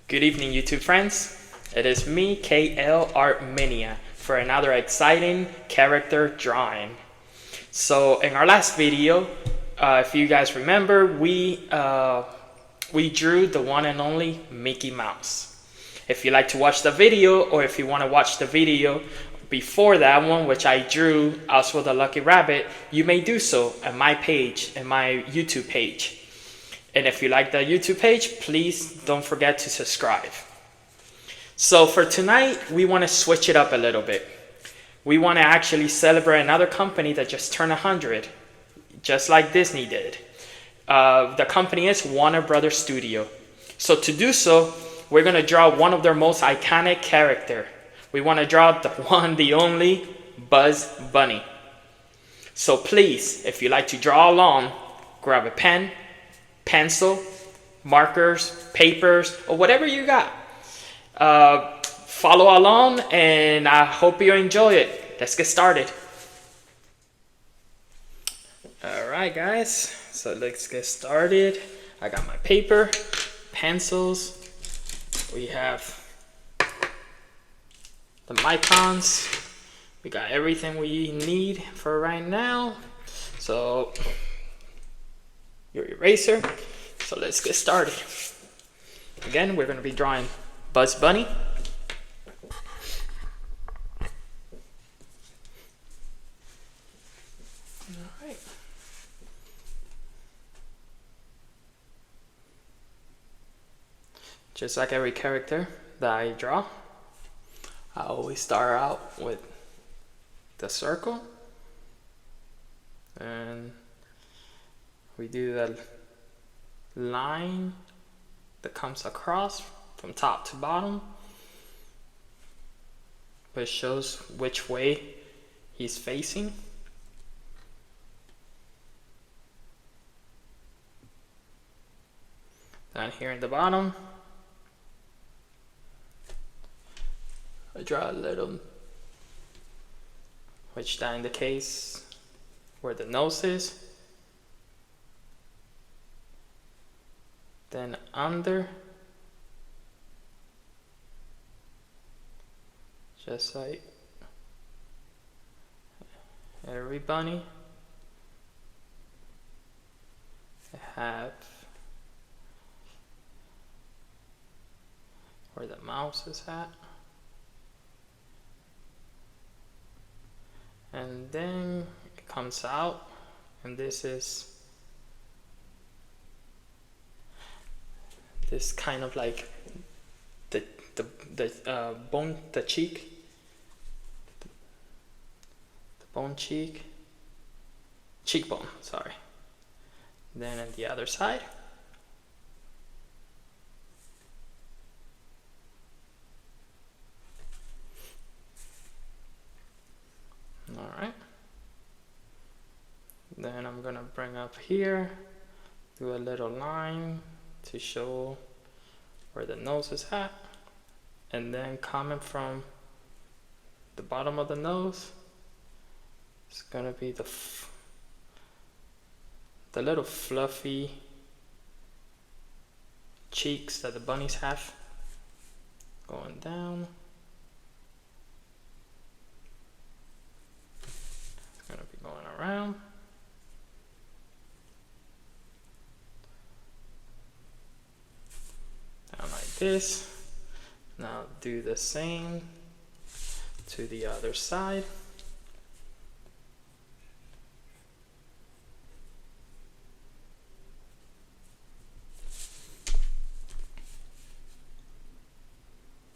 Good evening, YouTube friends. It is me, KL Artminia, for another exciting character drawing. So in our last video, if you guys remember, we drew the one and only Mickey Mouse. If you like to watch the video, or if you want to watch the video before that one, which I drew Oswald the Lucky Rabbit, you may do so at my page, in my YouTube page. And if you like the YouTube page, please don't forget to subscribe. So for tonight, we want to switch it up a little bit. We want to actually celebrate another company that just turned 100, just like Disney did. The company is Warner Brothers Studio. So to do so, we're going to draw one of their most iconic characters. We want to draw the one, the only Bugs Bunny. So please, if you like to draw along, grab a pen, pencil, markers, papers, or whatever you got. Follow along, and I hope you enjoy it. Let's get started. Alright guys, so let's get started. I got my paper, pencils, we have the Microns, we got everything we need for right now. So your eraser. So let's get started. Again, we're going to be drawing Bugs Bunny. Alright. Just like every character that I draw, I always start out with the circle. And we do the line that comes across from top to bottom, which shows which way he's facing. Down here in the bottom, I draw a little, which that indicates where the nose is. Then under, just like every bunny, I have where the mouse is at. And then it comes out, and this is this kind of like the bone, the cheek, the bone cheekbone, sorry. Then on the other side, all right. Then I'm gonna bring up here, do a little line to show where the nose is at, and then coming from the bottom of the nose, it's gonna be the little fluffy cheeks that the bunnies have, going down. It's gonna be going around. Like this. Now do the same to the other side.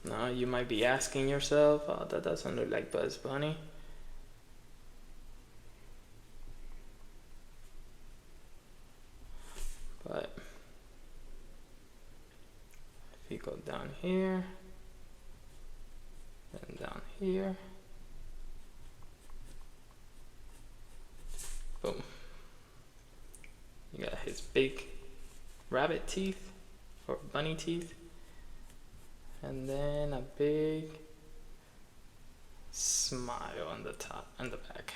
Now you might be asking yourself, oh, that doesn't look like Bugs Bunny. But you go down here, and down here, boom. You got his big rabbit teeth, or bunny teeth, and then a big smile on the top and the back.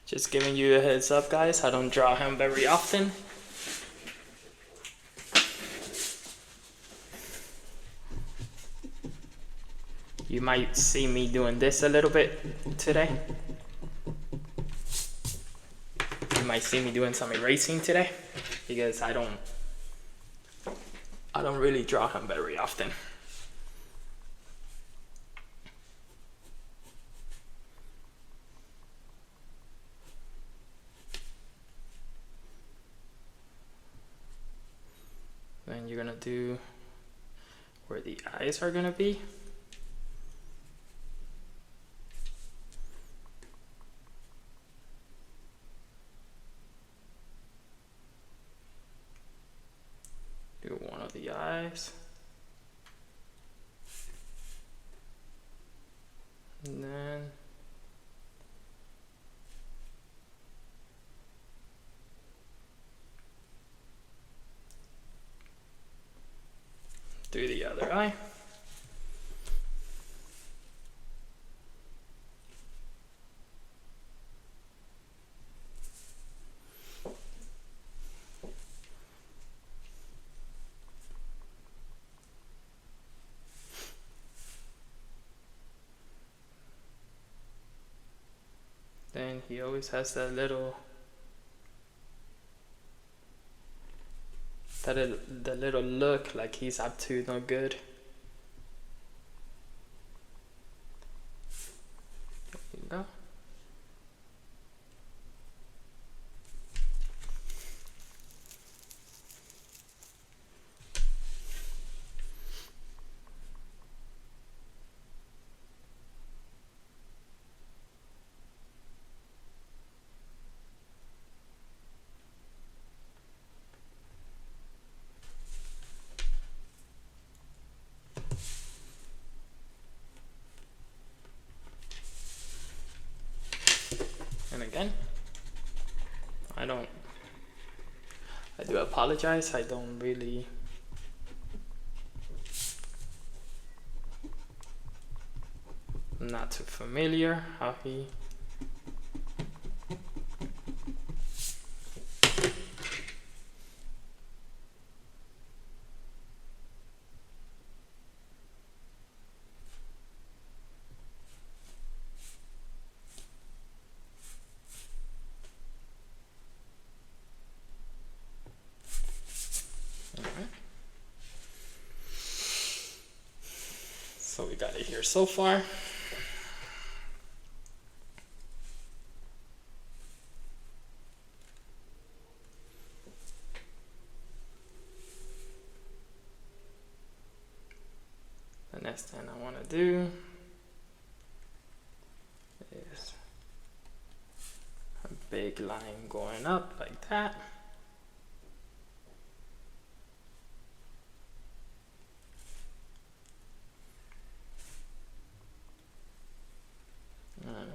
Just giving you a heads up, guys. I don't draw him very often. You might see me doing this a little bit today. You might see me doing some erasing today because I don't really draw him very often. Then you're gonna do where the eyes are gonna be. Do one of the eyes. And then do the other eye. Then he always has that little look like he's up to no good. There you go. And again, I do apologize, I don't really I'm not too familiar how he So we got it here so far. The next thing I want to do is a big line going up like that.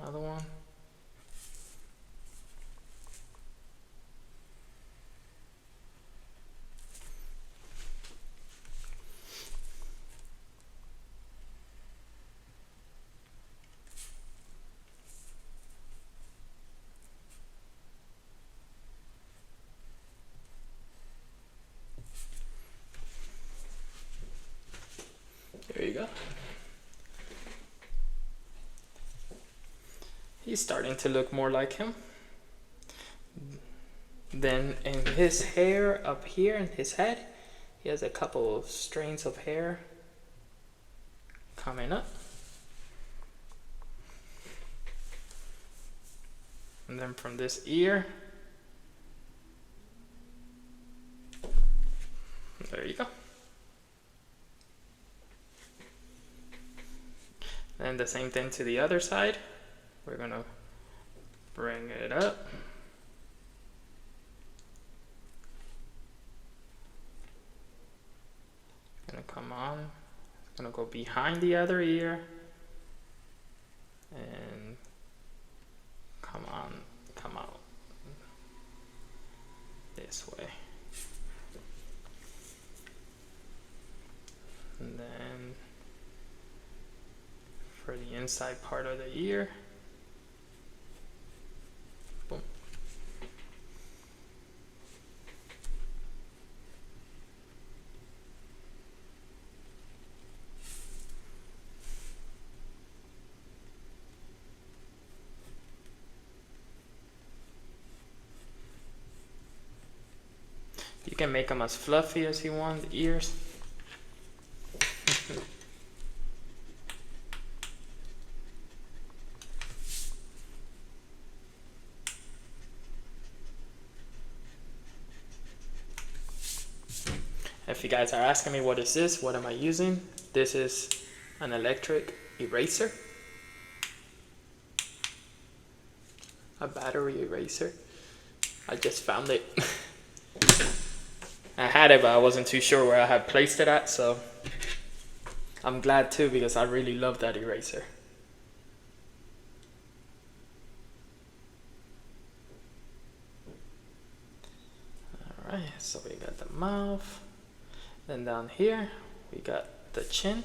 Another one. There you go. He's starting to look more like him. Then in his hair up here in his head, he has a couple of strands of hair coming up. And then from this ear, there you go. And the same thing to the other side. We're gonna bring it up. Gonna come on. It's gonna go behind the other ear and come out this way. And then for the inside part of the ear, You can make them as fluffy as you want, the ears. If you guys are asking me what is this, what am I using? This is an electric eraser. A battery eraser. I just found it. I had it, but I wasn't too sure where I had placed it at, so I'm glad too, because I really love that eraser. Alright, so we got the mouth. Then down here, we got the chin.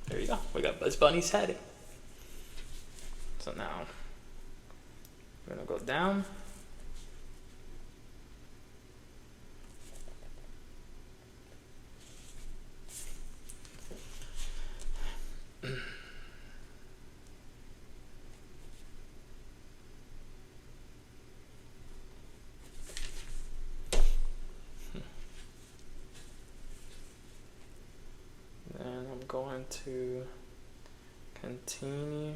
There you go, we got Bugs Bunny's head. So now, we're gonna go down. And I'm going to continue.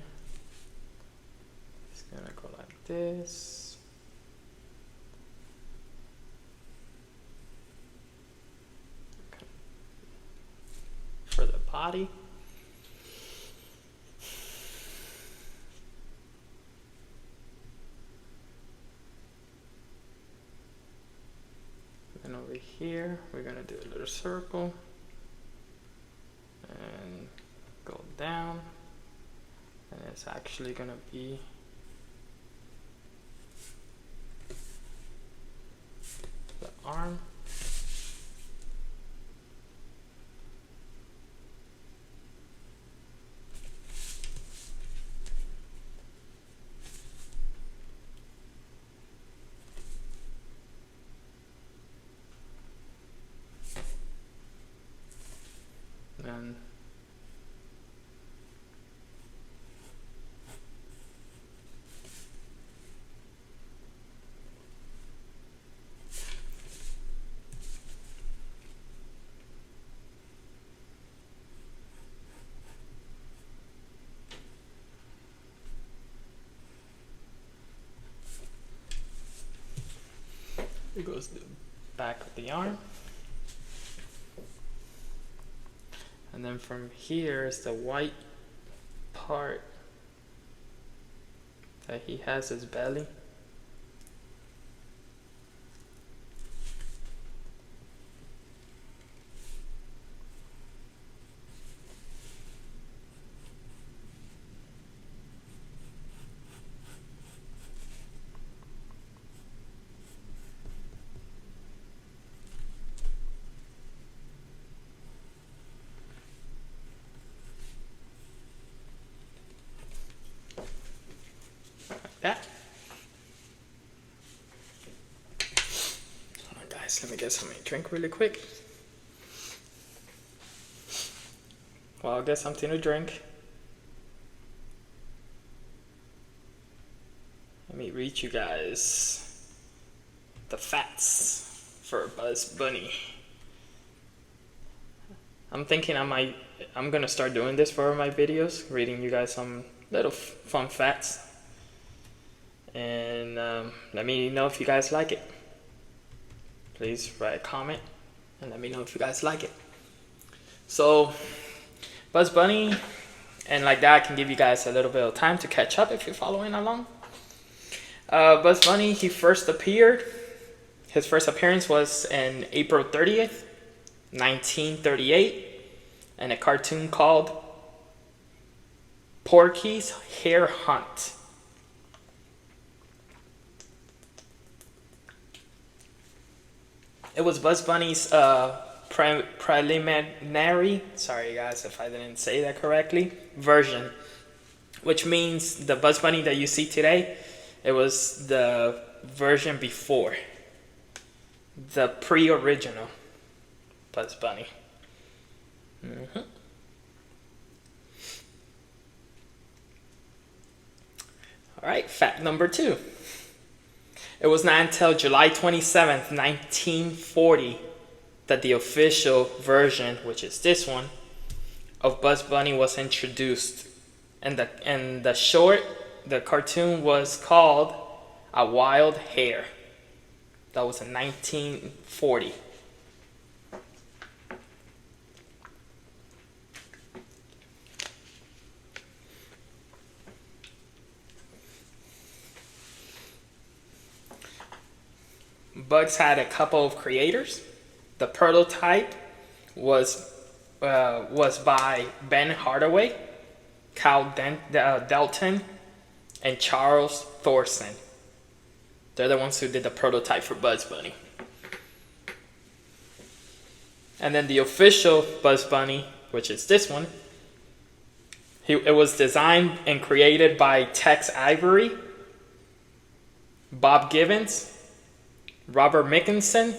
It's gonna go like this. Okay. For the body. And over here, we're gonna do a little circle. And go down, and it's actually gonna be the arm. And here goes the back of the arm. And then from here is the white part that he has his belly. That. Alright guys, let me get something to drink really quick. Well, I'll get something to drink. Let me read you guys the facts for Bugs Bunny. I'm thinking I'm gonna start doing this for my videos, reading you guys some little fun facts. And let me know if you guys like it. Please write a comment and let me know if you guys like it. So, Bugs Bunny, and like that, I can give you guys a little bit of time to catch up if you're following along. Bugs Bunny, his first appearance was in April 30th, 1938, in a cartoon called Porky's Hare Hunt. It was Bugs Bunny's preliminary, sorry guys if I didn't say that correctly, version. Which means the Bugs Bunny that you see today, it was the version before. The pre-original Bugs Bunny. Alright, fact number 2. It was not until July 27th, 1940 that the official version, which is this one, of Bugs Bunny was introduced. And the short, the cartoon was called A Wild Hare. That was in 1940. Bugs had a couple of creators. The prototype was by Ben Hardaway, Cal Delton, and Charles Thorson. They're the ones who did the prototype for Bugs Bunny. And then the official Bugs Bunny, which is this one, it was designed and created by Tex Avery, Bob Gibbons, Robert Mickinson,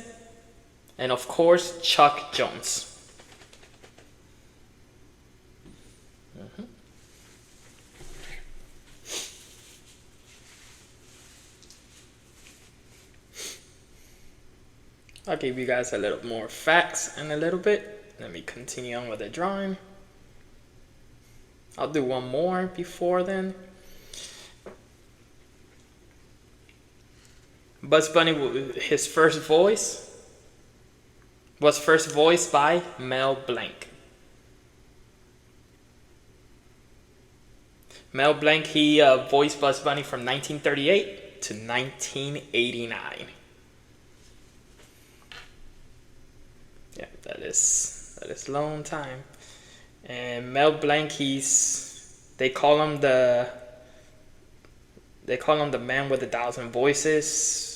and of course Chuck Jones. I'll give you guys a little more facts in a little bit. Let me continue on with the drawing. I'll do one more before then. Bugs Bunny, his first voice was first voiced by Mel Blanc. Mel Blanc, he voiced Bugs Bunny from 1938 to 1989. Yeah, that is a long time. And Mel Blanc, they call him the man with 1,000 voices.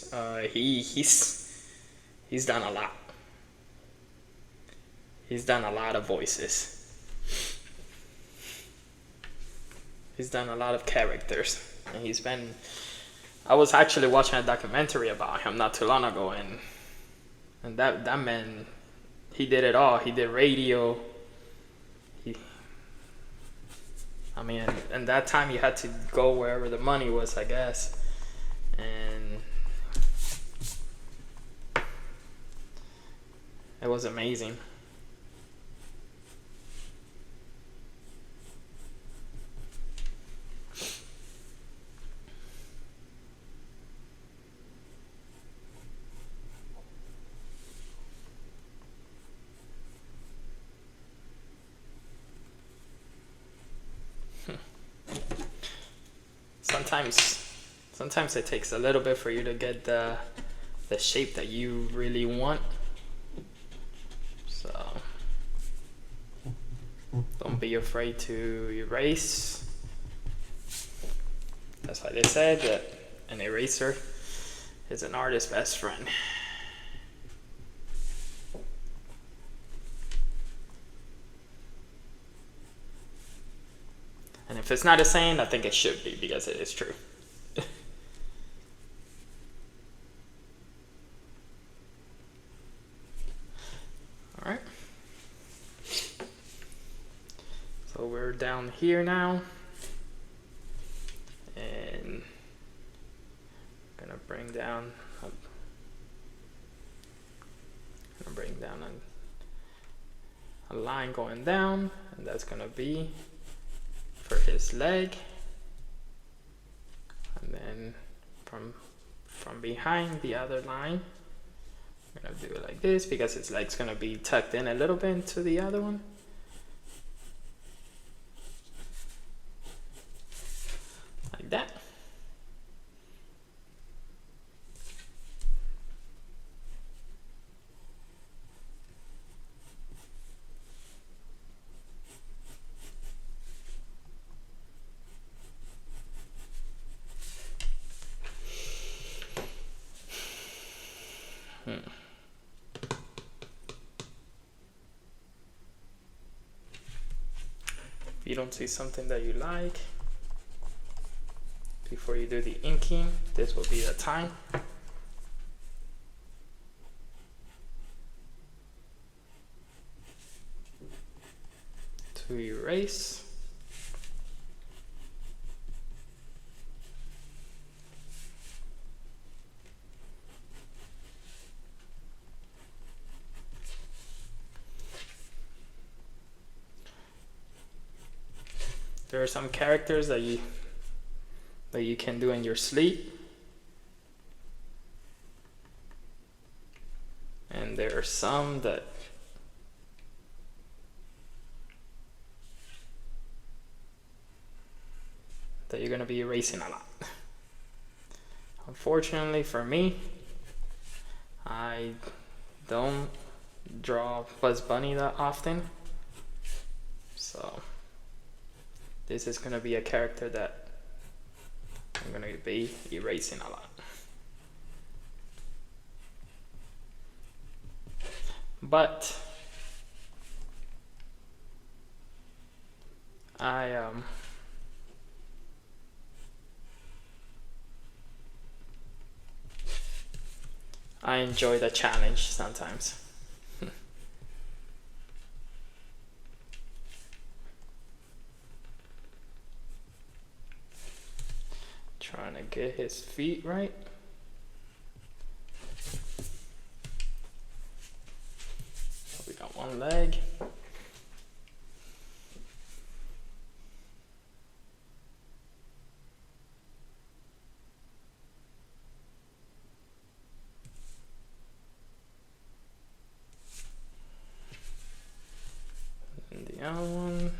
He's done a lot. He's done a lot of voices. He's done a lot of characters, and I was actually watching a documentary about him not too long ago, and that man, he did it all. He did radio. And that time you had to go wherever the money was, I guess. And it was amazing. Sometimes it takes a little bit for you to get the shape that you really want. So don't be afraid to erase. That's why they said that an eraser is an artist's best friend. And if it's not a saying, I think it should be, because it is true. Alright. So we're down here now. And I'm gonna bring down a line going down, and that's gonna be for his leg, and then from behind the other line, I'm gonna do it like this because his leg's gonna be tucked in a little bit into the other one, like that. If you don't see something that you like before you do the inking, this will be the time. To erase. there are some characters that you can do in your sleep, and there are some that you're gonna be erasing a lot. Unfortunately for me, I don't draw Fuzz Bunny that often, so this is gonna be a character that I'm gonna be erasing a lot. But I enjoy the challenge sometimes. Trying to get his feet right. We got one leg. And the other one,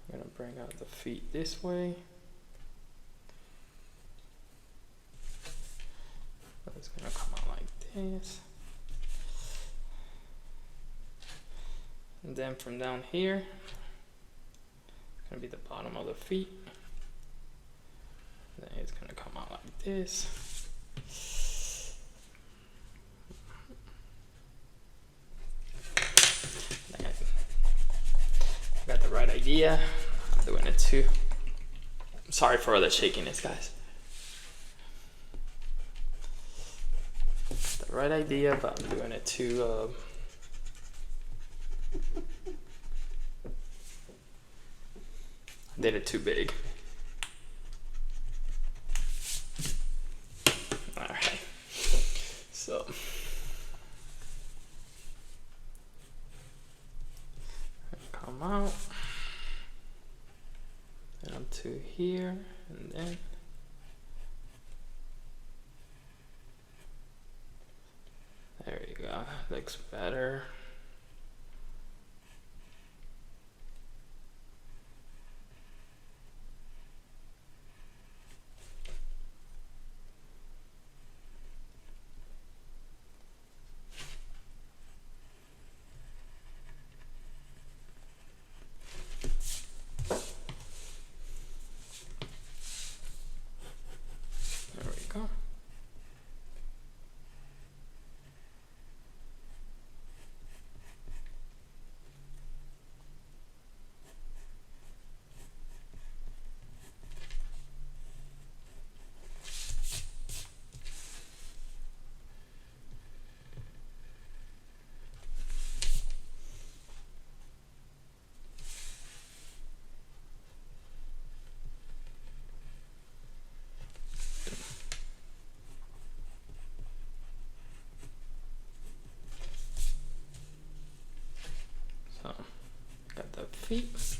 I'm gonna bring out the feet this way. It's gonna come out like this. And then from down here, it's gonna be the bottom of the feet. Then it's gonna come out like this. I got the right idea. I'm doing it too. Sorry for all the shakiness, guys. The right idea, but I'm doing it too. I did it too big. Alright. So. Come out. And up to here. And then. There you go. Looks better. There we go. So, got the feet.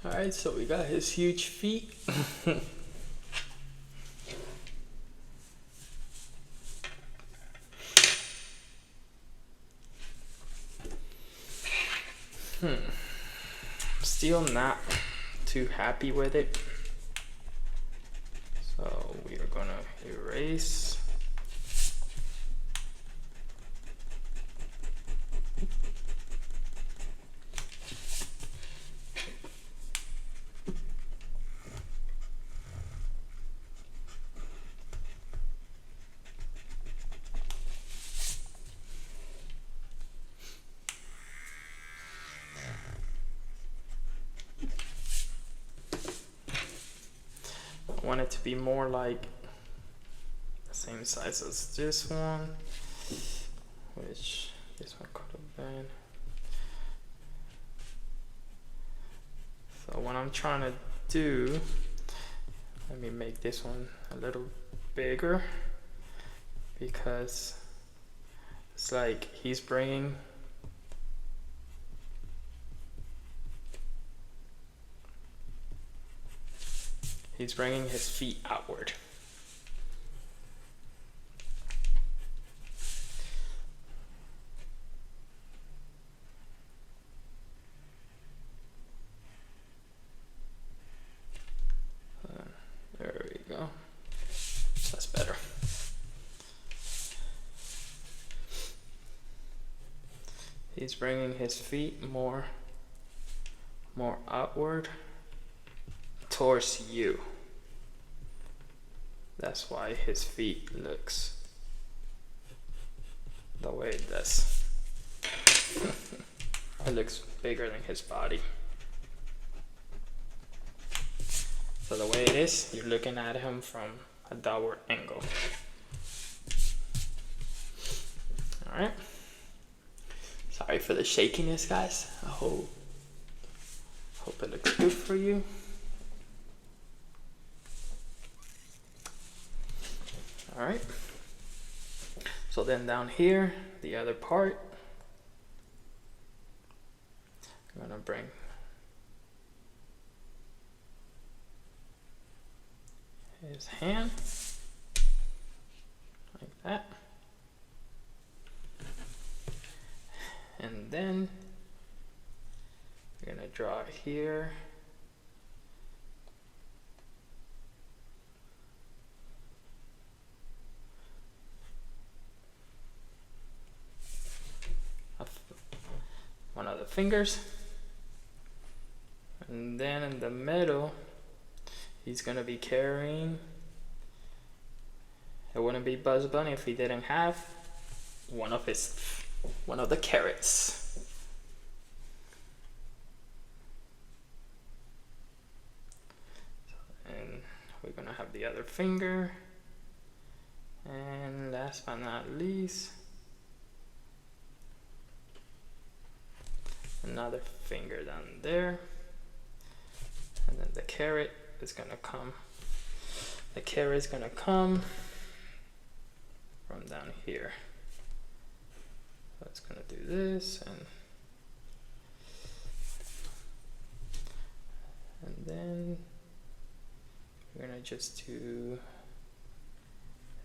Alright, so we got his huge feet. Still not too happy with it. So we are gonna erase. I want it to be more like the same size as this one, which this one could have been. So what I'm trying to do, let me make this one a little bigger, because it's like he's bringing He's bringing his feet outward. There we go. That's better. He's bringing his feet more outward towards you. That's why his feet looks the way it does. It looks bigger than his body. So the way it is, you're looking at him from a downward angle. All right. Sorry for the shakiness, guys. I hope it looks good for you. All right. So then down here, the other part, I'm gonna bring his hand like that. And then we're gonna draw here. One of the fingers. And then in the middle, he's gonna be carrying, it wouldn't be Bugs Bunny if he didn't have one of the carrots. And we're gonna have the other finger. And last but not least, another finger down there. And then the carrot is gonna come. The carrot is gonna come from down here. So it's gonna do this, and then we're gonna just do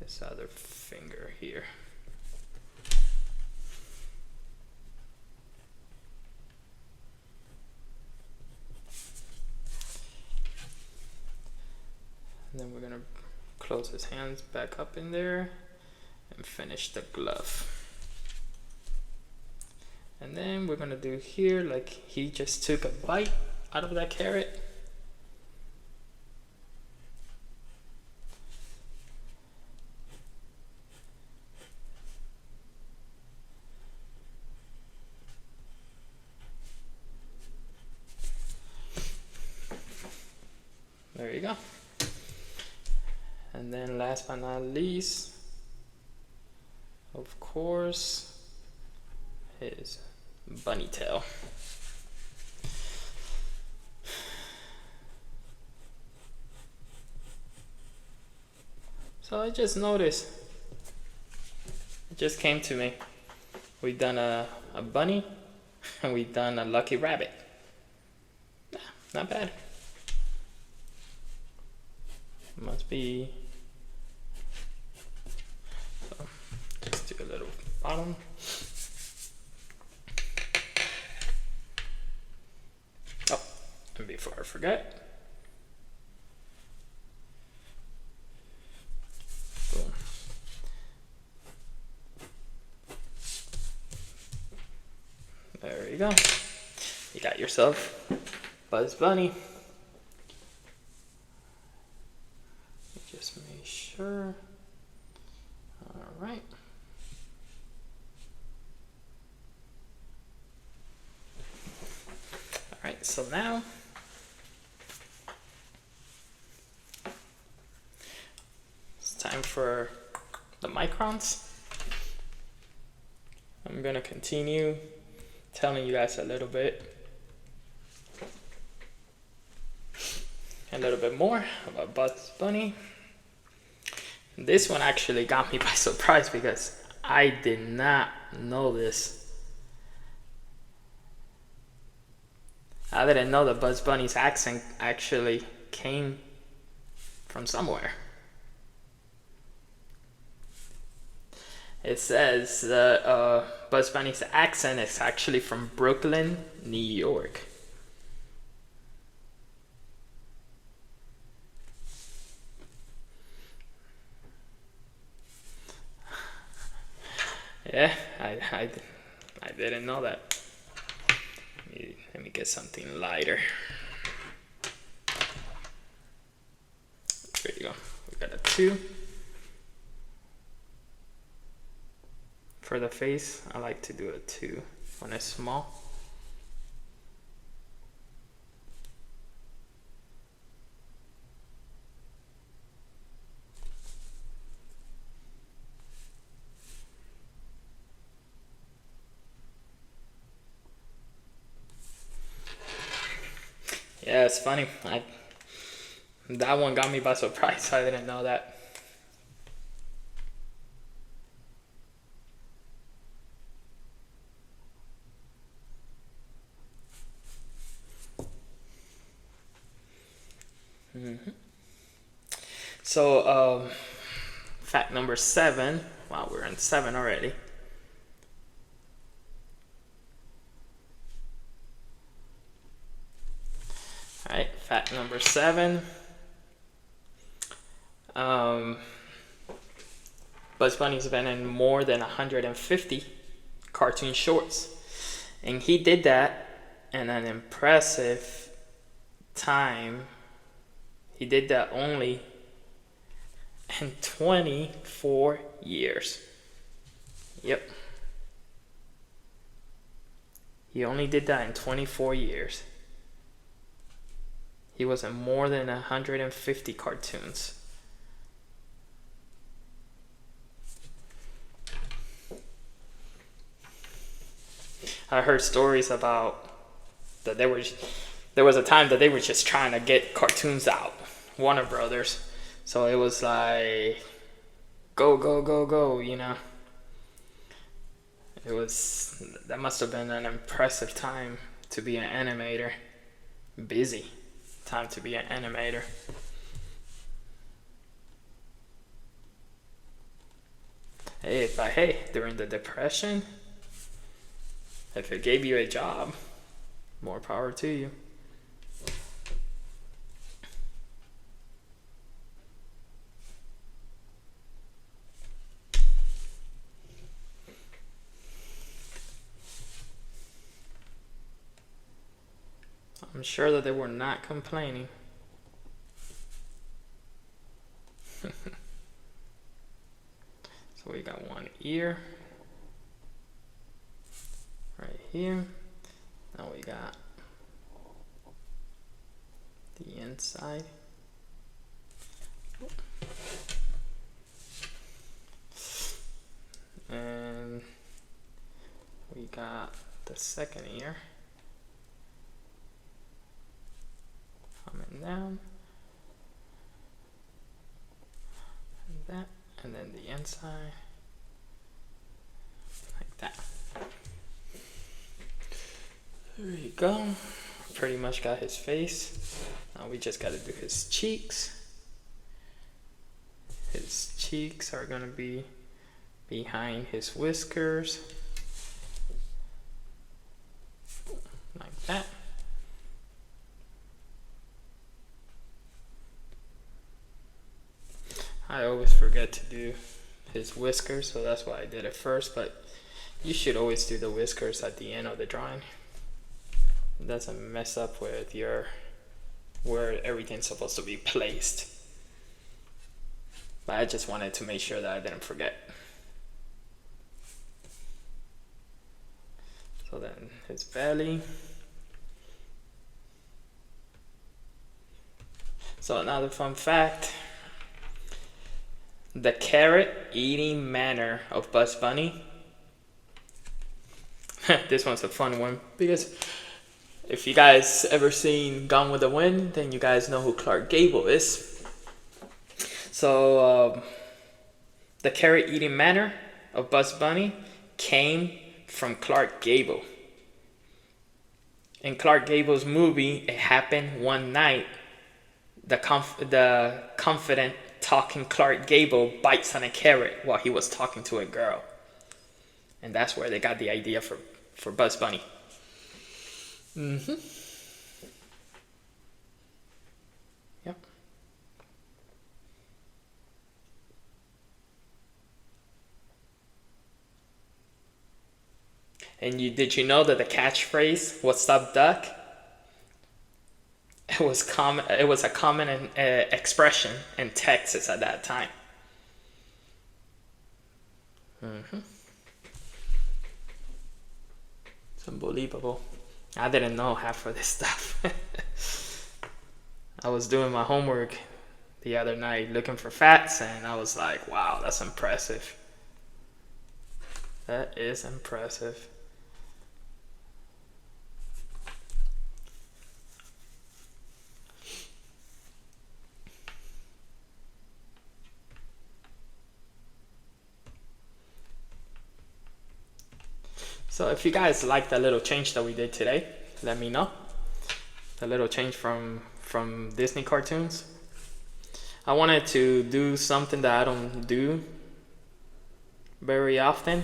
this other finger here. And then we're gonna close his hands back up in there and finish the glove. And then we're gonna do here like he just took a bite out of that carrot. There you go. And then last but not least, of course, his bunny tail. So I just noticed, it just came to me. We've done a bunny and we've done a lucky rabbit. Not bad. Must be. So just do a little bottom. Oh, and before I forget, boom. There you go. You got yourself Bugs Bunny. Just make sure. All right. All right, so now it's time for the microns. I'm gonna continue telling you guys a little bit more about Bugs Bunny. This one actually got me by surprise because I did not know this. I didn't know that Bugs Bunny's accent actually came from somewhere. It says that Bugs Bunny's accent is actually from Brooklyn, New York. Yeah, I didn't know that. Let me get something lighter. There you go. We got a 2. For the face, I like to do a 2 when it's small. Yeah, it's funny. That one got me by surprise. I didn't know that. So, fact number 7. Wow, we're on 7 already. Alright, fact number 7. Bugs Bunny's been in more than 150 cartoon shorts. And he did that in an impressive time. He did that only in 24 years. Yep. He only did that in 24 years. He was in more than 150 cartoons. I heard stories about that there was a time that they were just trying to get cartoons out, Warner Brothers. So it was like, go, go, go, go, you know. That must have been an impressive time to be an animator. Busy time to be an animator. Hey, during the Depression, if it gave you a job, more power to you. I'm sure that they were not complaining. So we got one ear right here. Now we got the inside. And we got the second ear. Coming down. And that. And then the inside. Like that. There you go. Pretty much got his face. Now we just got to do his cheeks. His cheeks are going to be behind his whiskers. Like that. I always forget to do his whiskers, so that's why I did it first, but you should always do the whiskers at the end of the drawing. It doesn't mess up with where everything's supposed to be placed. But I just wanted to make sure that I didn't forget. So then his belly. So another fun fact. The carrot eating manner of Bugs Bunny. This one's a fun one because if you guys ever seen Gone with the Wind, then you guys know who Clark Gable is. So the carrot eating manner of Bugs Bunny came from Clark Gable. In Clark Gable's movie, It Happened One Night, the confident talking Clark Gable bites on a carrot while he was talking to a girl. And that's where they got the idea for Bugs Bunny. Yep. And did you know that the catchphrase "What's up, Duck"? It was common. It was a common expression in Texas at that time. It's unbelievable. I didn't know half of this stuff. I was doing my homework the other night looking for facts, and I was like, wow, that's impressive. That is impressive. So if you guys like the little change that we did today, let me know. The little change from Disney cartoons. I wanted to do something that I don't do very often.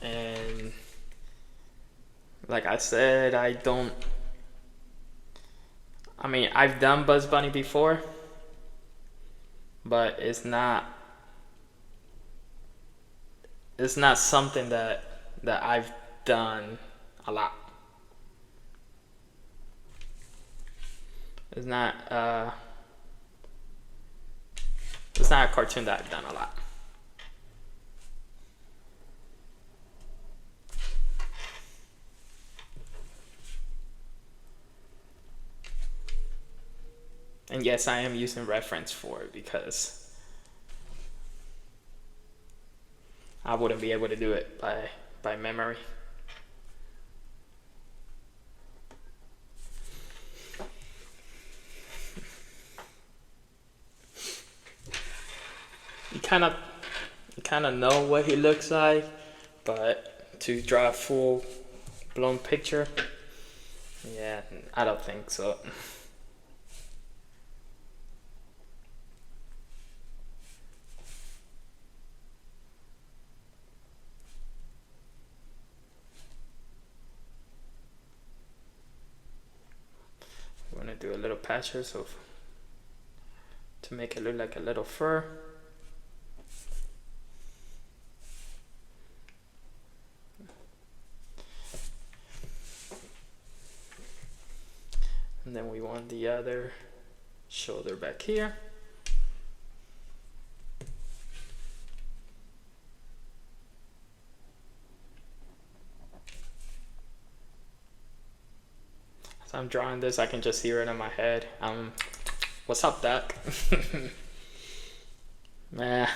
And like I said, I've done Bugs Bunny before, but it's not something that I've done a lot. It's not a cartoon that I've done a lot. And yes, I am using reference for it because I wouldn't be able to do it by memory. You kind of know what he looks like, but to draw a full blown picture, yeah, I don't think so. I'm gonna do a little patches so to make it look like a little fur. And then we want the other shoulder back here. As I'm drawing this, I can just hear it in my head. What's up, Doc? Man,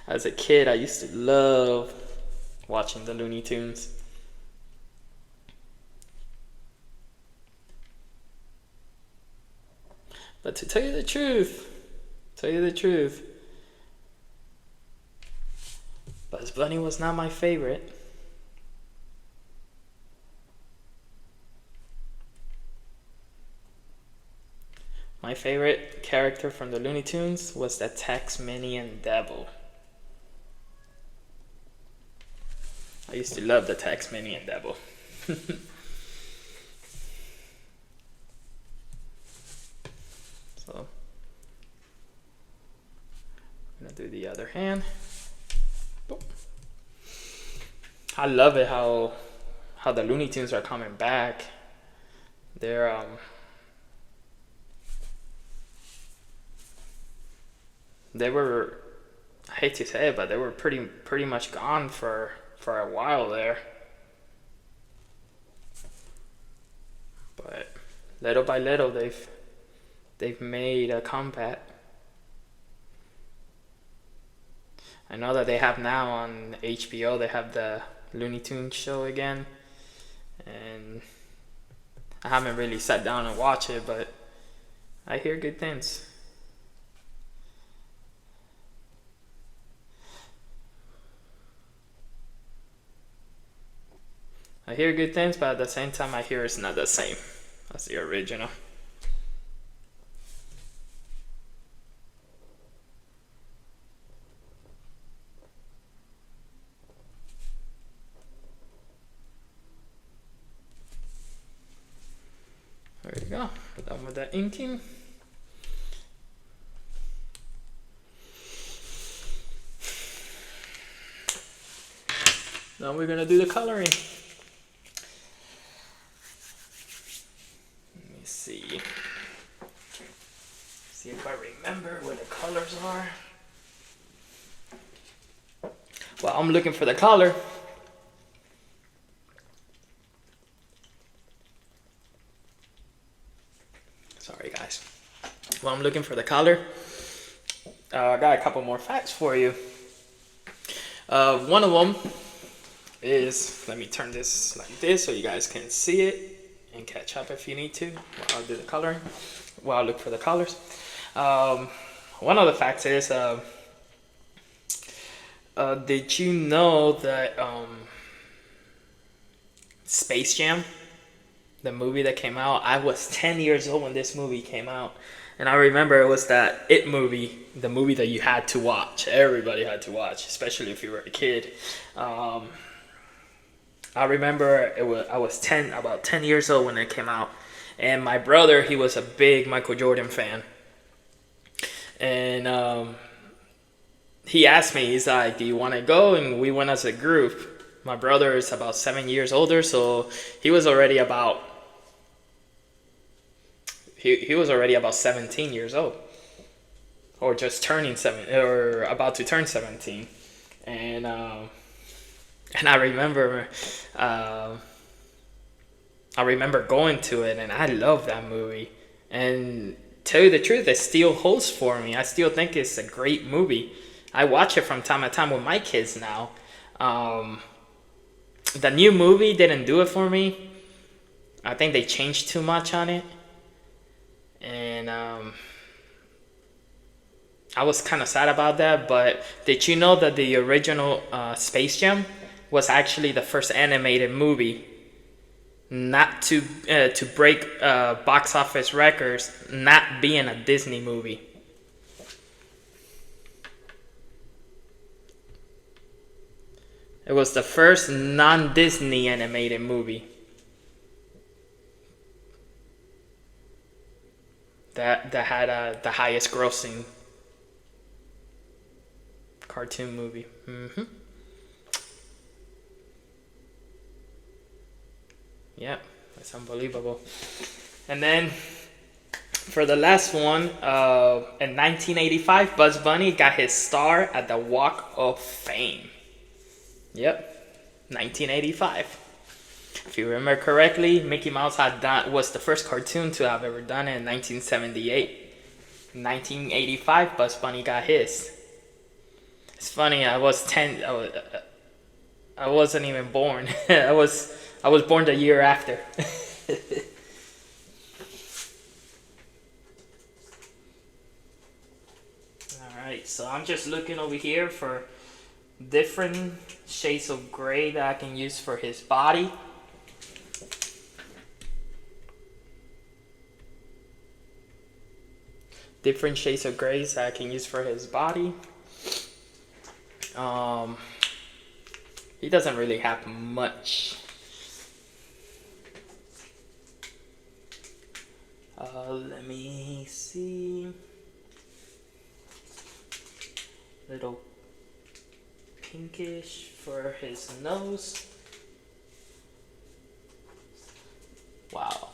as a kid, I used to love watching the Looney Tunes. But to tell you the truth, Bugs Bunny was not my favorite. My favorite character from the Looney Tunes was the Taxmanian Devil. I used to love the Taxmanian Devil. So, I'm gonna do the other hand. Boom. I love it how the Looney Tunes are coming back. They're they were, I hate to say it, but they were pretty much gone for a while there. But little by little, they've made a comeback. I know that they have now on HBO, they have the Looney Tunes show again, and I haven't really sat down and watched it, but I hear good things. I hear good things, but at the same time, I hear it's not the same as the original. of the inking. Now we're gonna do the coloring. Let me see. See if I remember where the colors are. Well, I'm looking for the color. Sorry, guys. Well, I'm looking for the color. I got a couple more facts for you. One of them is, let me turn this like this so you guys can see it and catch up if you need to. I'll do the coloring. Well, I'll look for the colors. One of the facts is, did you know that Space Jam, the movie that came out, I was 10 years old when this movie came out. And I remember it was that It movie, the movie that you had to watch. Everybody had to watch, especially if you were a kid. I remember I was about 10 years old when it came out. And my brother, he was a big Michael Jordan fan. And he asked me, he's like, do you want to go? And we went as a group. My brother is about 7 years older, so he was already about he was already about 17 years old, or just turning 7, or about to turn 17. And I remember going to it, and I love that movie. And tell you the truth, it still holds for me. I still think it's a great movie. I watch it from time to time with my kids now. The new movie didn't do it for me. I think they changed too much on it. And I was kind of sad about that. But did you know that the original Space Jam was actually the first animated movie not to break box office records, not being a Disney movie? It was the first non-Disney animated movie that had the highest grossing cartoon movie. Yeah, that's unbelievable. And then for the last one, in 1985, Bugs Bunny got his star at the Walk of Fame. Yep, 1985. If you remember correctly, Mickey Mouse was the first cartoon to have ever done it in 1978. In 1985, Bugs Bunny got his. It's funny, I was 10. I wasn't even born. I was born the year after. Alright, so I'm just looking over here for different shades of gray that I can use for his body. Different shades of grays that I can use for his body. He doesn't really have much. Let me see. Little pinkish for his nose. Wow.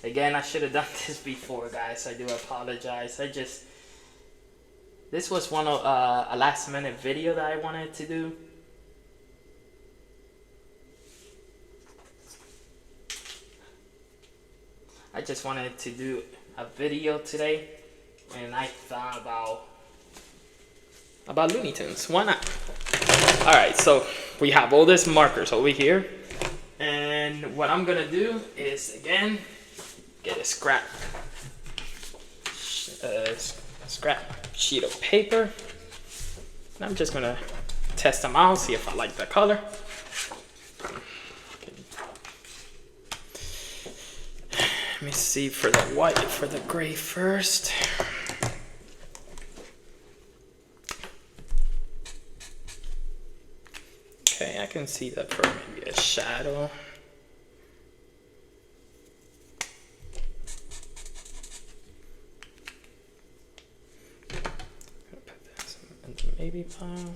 Again, I should have done this before, guys. I do apologize. This was one of a last minute video that I wanted to do. I just wanted to do a video today, and I thought about Looney Tunes. Why not? Alright, so we have all these markers over here, and what I'm gonna do is, again, get a scrap sheet of paper, and I'm just gonna test them out, see if I like the color. Let me see for the white, for the gray first. Okay, I can see that for maybe a shadow. baby pile.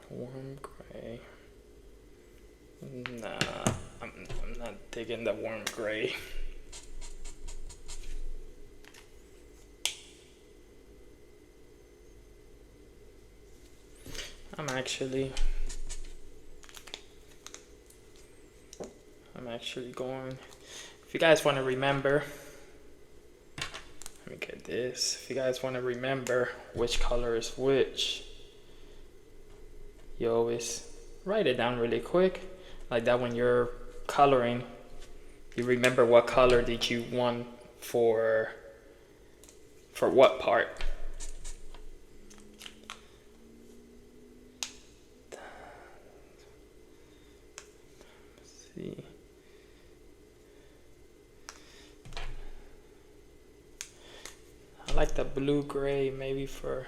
Warm gray. Nah, I'm not digging the warm gray. I'm actually going, if you guys want to remember, let me get this. If you guys want to remember which color is which, you always write it down really quick. Like that, when you're coloring, you remember what color did you want for what part. Let's see. I like the blue gray maybe for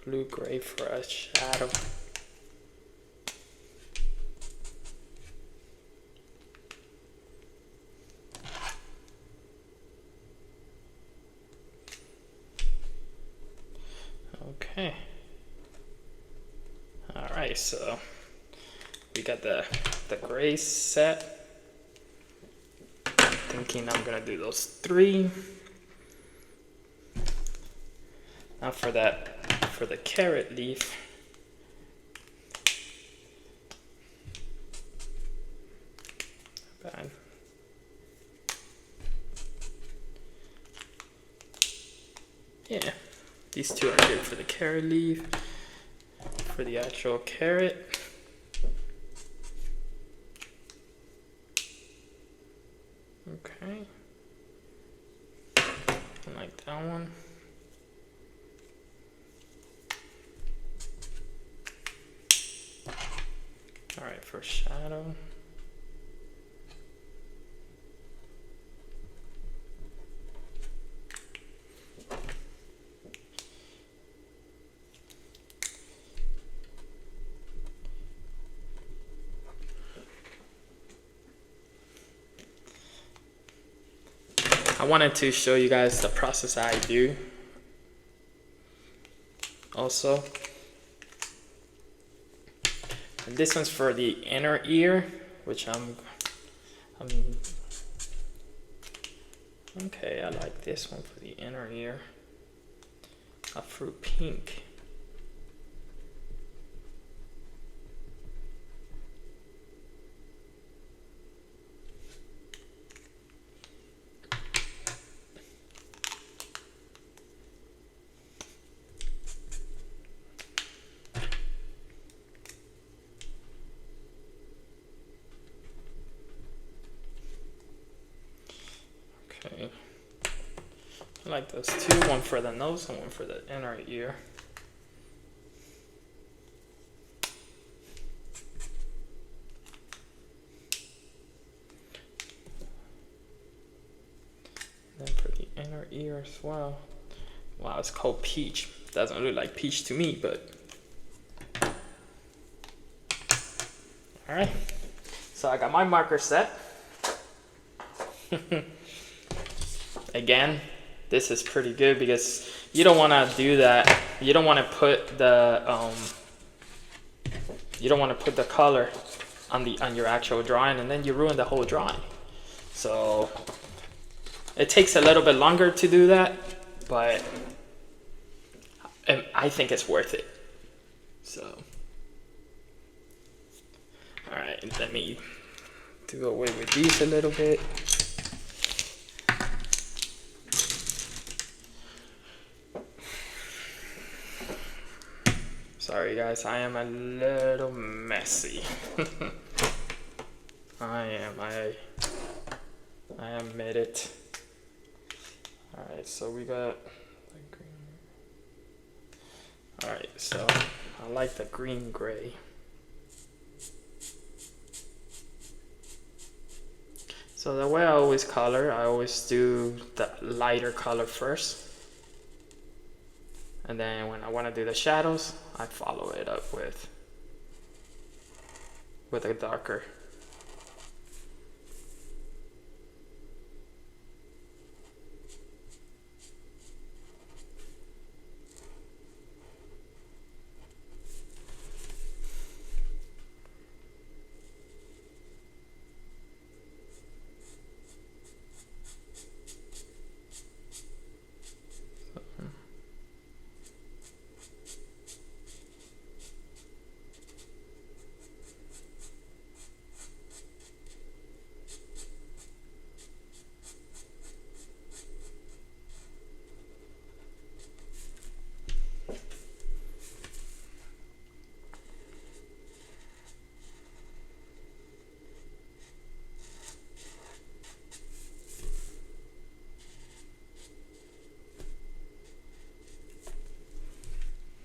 blue gray for a shadow. Okay. All right, so we got the gray set. Thinking I'm gonna do those 3. Now for the carrot leaf, bad. Yeah, these 2 are good for the carrot leaf. For the actual carrot, okay, I like that one. All right, for shadow, I wanted to show you guys the process I do also. And this one's for the inner ear, which I'm okay, I like this one for the inner ear. A fruit pink. Okay, I like those 2, one for the nose and one for the inner ear. And then for the inner ear as well. Wow, it's called peach. Doesn't look like peach to me, but all right. So I got my marker set. Again, this is pretty good because you don't want to do that. You don't want to put the color on your actual drawing, and then you ruin the whole drawing. So it takes a little bit longer to do that, but I think it's worth it. So, all right, let me do away with these a little bit. Sorry guys, I am a little messy. I admit it. Alright, so we got the green. Alright, so I like the green gray. So the way I always color, I always do the lighter color first. And then when I want to do the shadows, I follow it up with with a darker.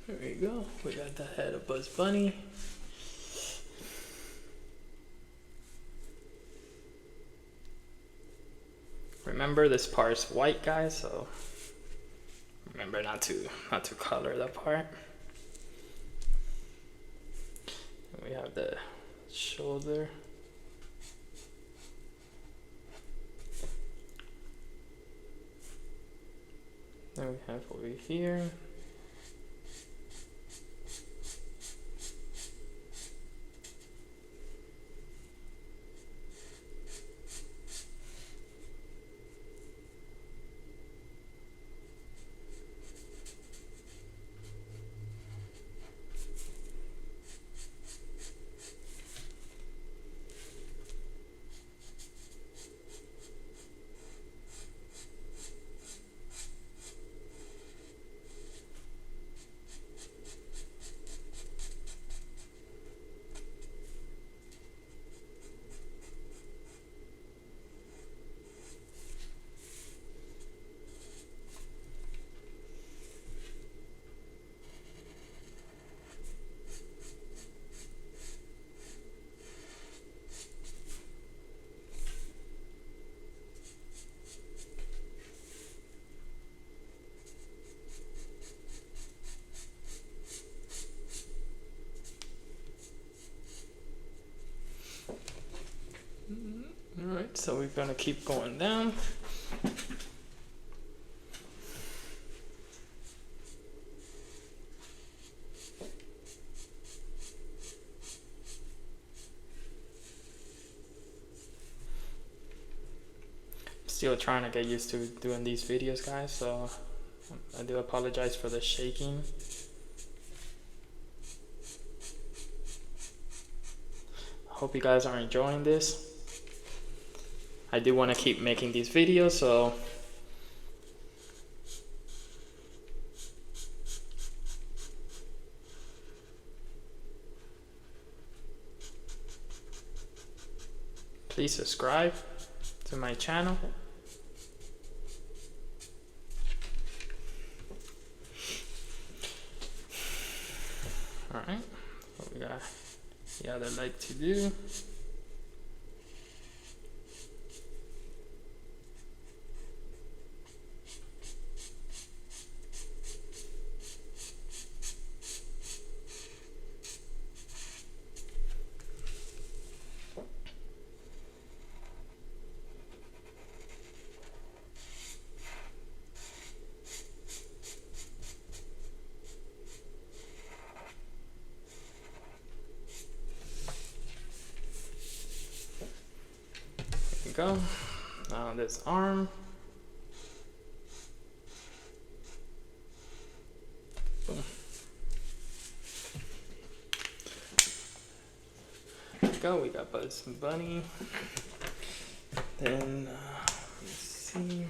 There we go. We got the head of Bugs Bunny. Remember, this part is white, guys, so remember not to color that part. And we have the shoulder. Then we have over here. Alright, so we're gonna keep going down. Still trying to get used to doing these videos, guys, so I do apologize for the shaking. Hope you guys are enjoying this. I do want to keep making these videos, so please subscribe to my channel. Alright, what we got the other leg to do. Go. Now this arm. Boom. There we go. We got Bugs Bunny. Then let's see.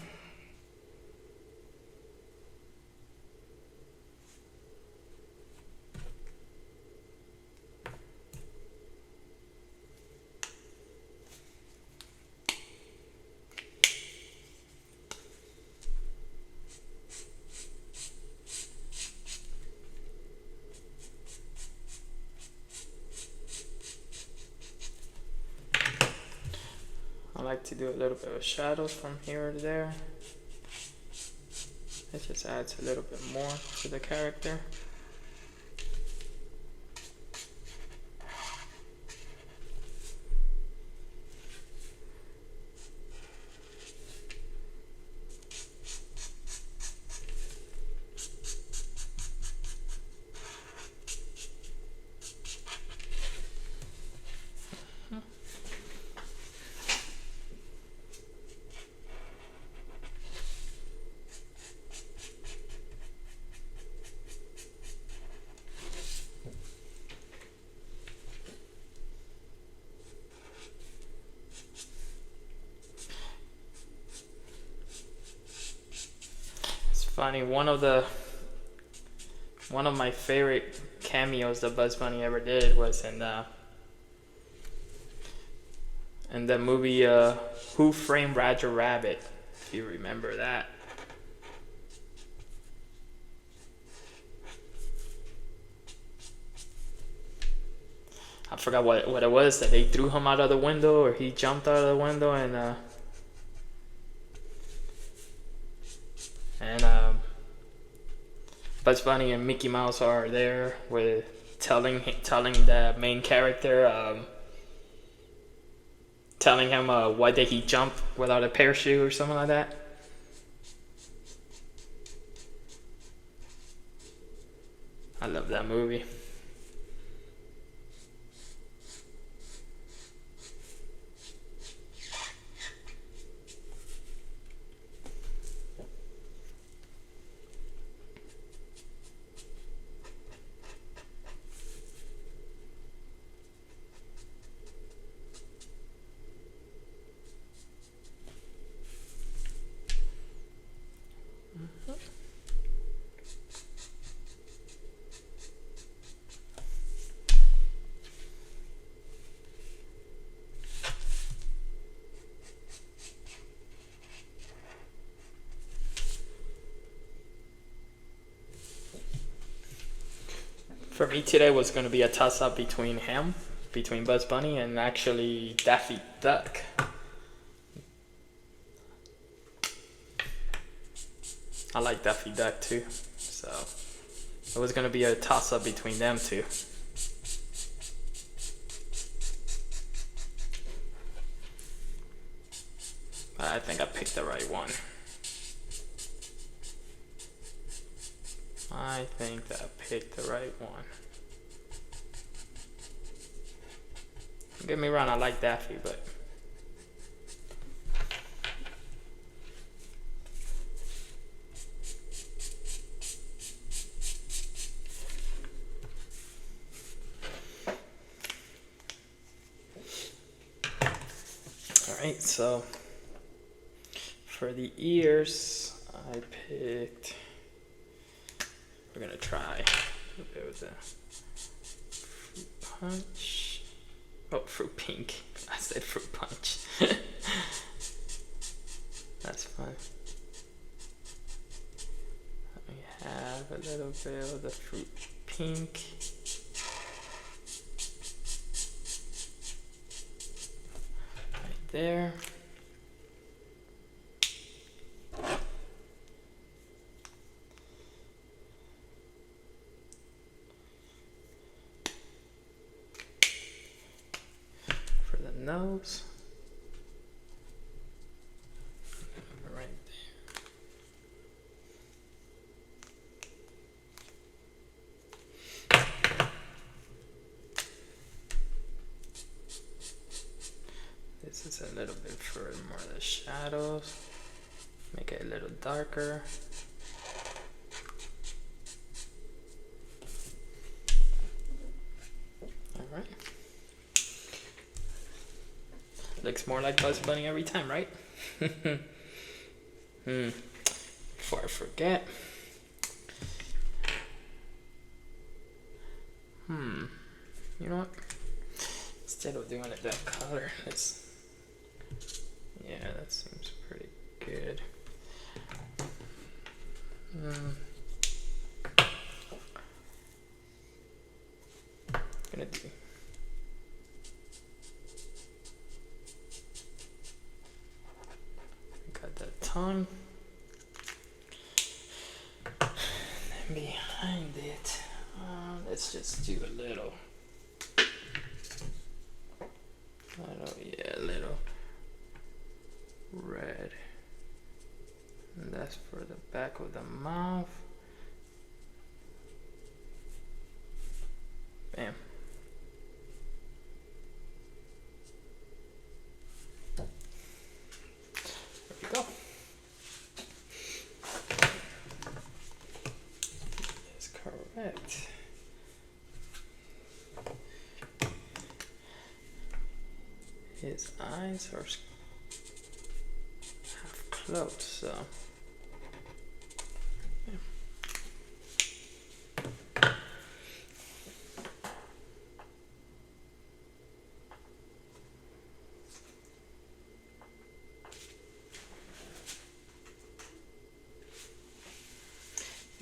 I like to do a little bit of shadows from here to there. It just adds a little bit more to the character. funny. One of my favorite cameos that Bugs Bunny ever did was in the movie Who Framed Roger Rabbit, if you remember that. I forgot what it was, that they threw him out of the window, or he jumped out of the window, and Bugs Bunny and Mickey Mouse are there with telling the main character, telling him why did he jump without a parachute or something like that. I love that movie. For me today was going to be a toss-up between Bugs Bunny, and actually Daffy Duck. I like Daffy Duck too, so it was going to be a toss-up between them two. But I think I picked the right one. I think that I picked the right one. Don't get me wrong, I like Daffy, but alright, so for the ears, I picked, we're gonna try, there was a Fruit Punch, oh, Fruit Pink, I said Fruit Punch. That's fun. We have a little bit of the Fruit Pink. Right there. Nose right there. This is a little bit for more of the shadows, make it a little darker. All right. Looks more like Bugs Bunny every time, right? Before I forget. You know what? Instead of doing it that color, yeah, that seems pretty good. Gonna do. Tongue. Then behind it, let's just do a little, a little red. And that's for the back of the mouth. Bam. There we go. Correct. His eyes are half closed, so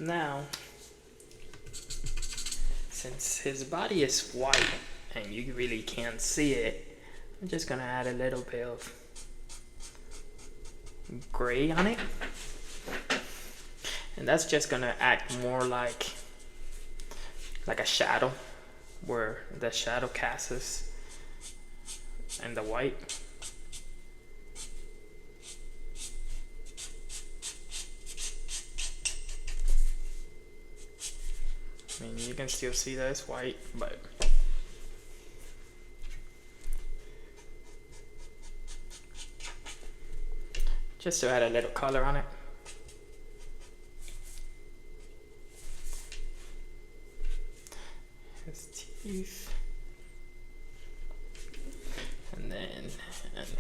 Now, since his body is white and you really can't see it, I'm just gonna add a little bit of gray on it. And that's just gonna act more like a shadow, where the shadow casts and the white. I mean, you can still see that it's white, but just to add a little color on it. His teeth, and then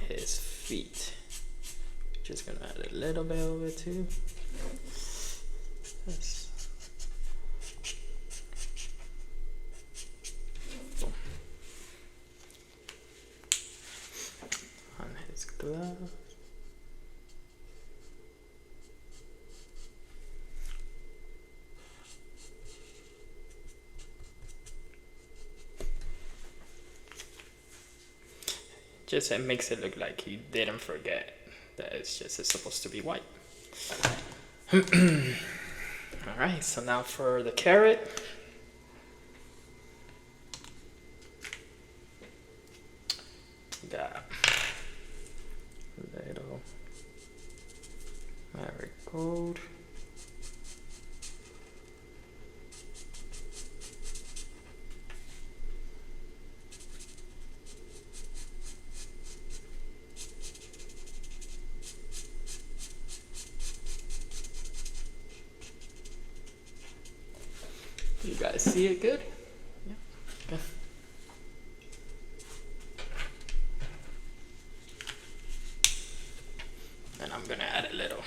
his feet. Just gonna add a little bit of it too. On his glove. Just it makes it look like he didn't forget that it's supposed to be white. Alright, so now for the carrot. Got little marigold. You guys see it good? Yeah. Okay. And I'm gonna add a little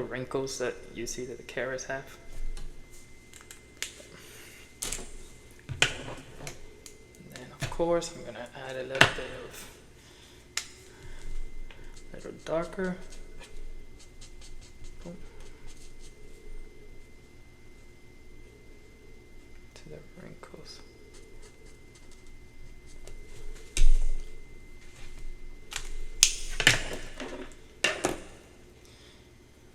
wrinkles that you see that the carrots have. And then of course I'm gonna add a little bit of darker. To the wrinkles.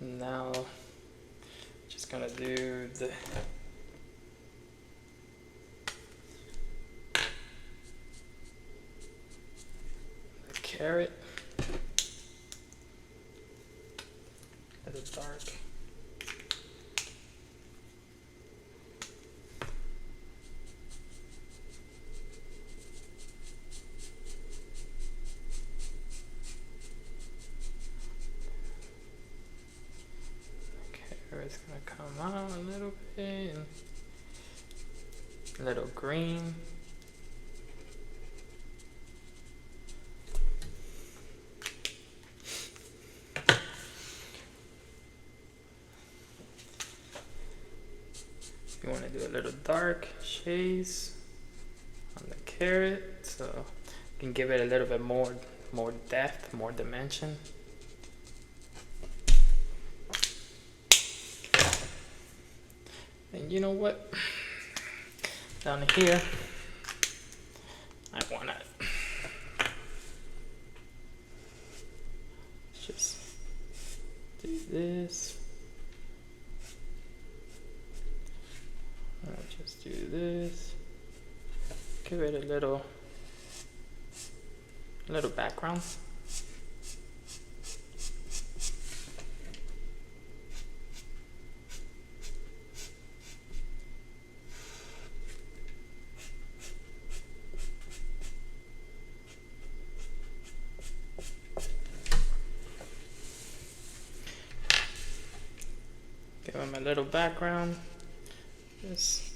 Now, just gonna do the carrot. A little dark. It's gonna come out a little bit, and a little green. You want to do a little dark shades on the carrot, so you can give it a little bit more depth, more dimension. And you know what? Down here, I wanna just do this. I'll just do this. Give it a little background. Give him a little background. Just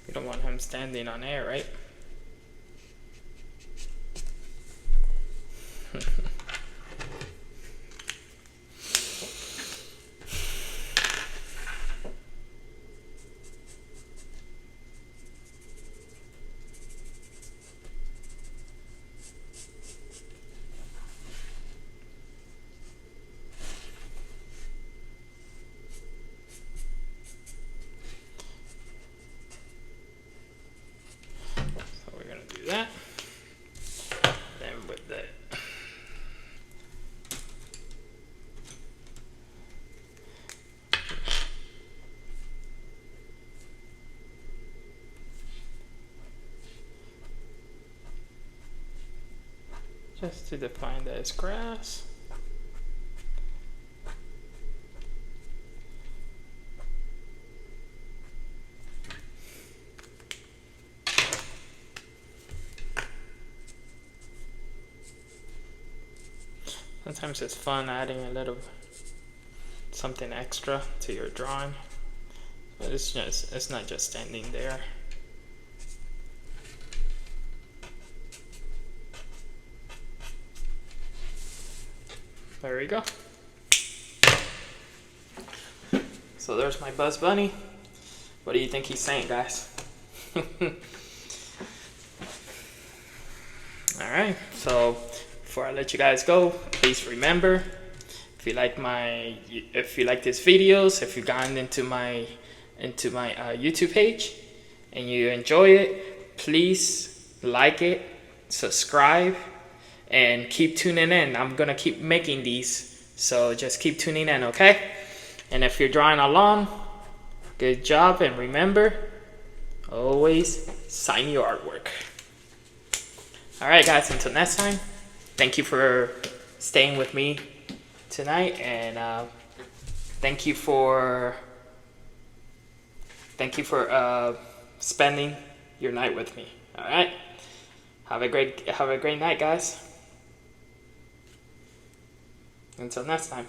you don't want him standing on air, right? just to define that it's grass. Sometimes it's fun adding a little something extra to your drawing, but it's not just standing there. There we go. So there's my Buzz Bunny. What do you think he's saying, guys? Alright, so before I let you guys go, please remember, if you like this videos, if you've gotten into my YouTube page and you enjoy it, please like it, subscribe, and keep tuning in. I'm gonna keep making these, so just keep tuning in, okay? And if you're drawing along, good job, and remember, always sign your artwork. Alright guys, until next time, thank you for staying with me tonight, and thank you for spending your night with me. Alright? Have a great night, guys. Until next time.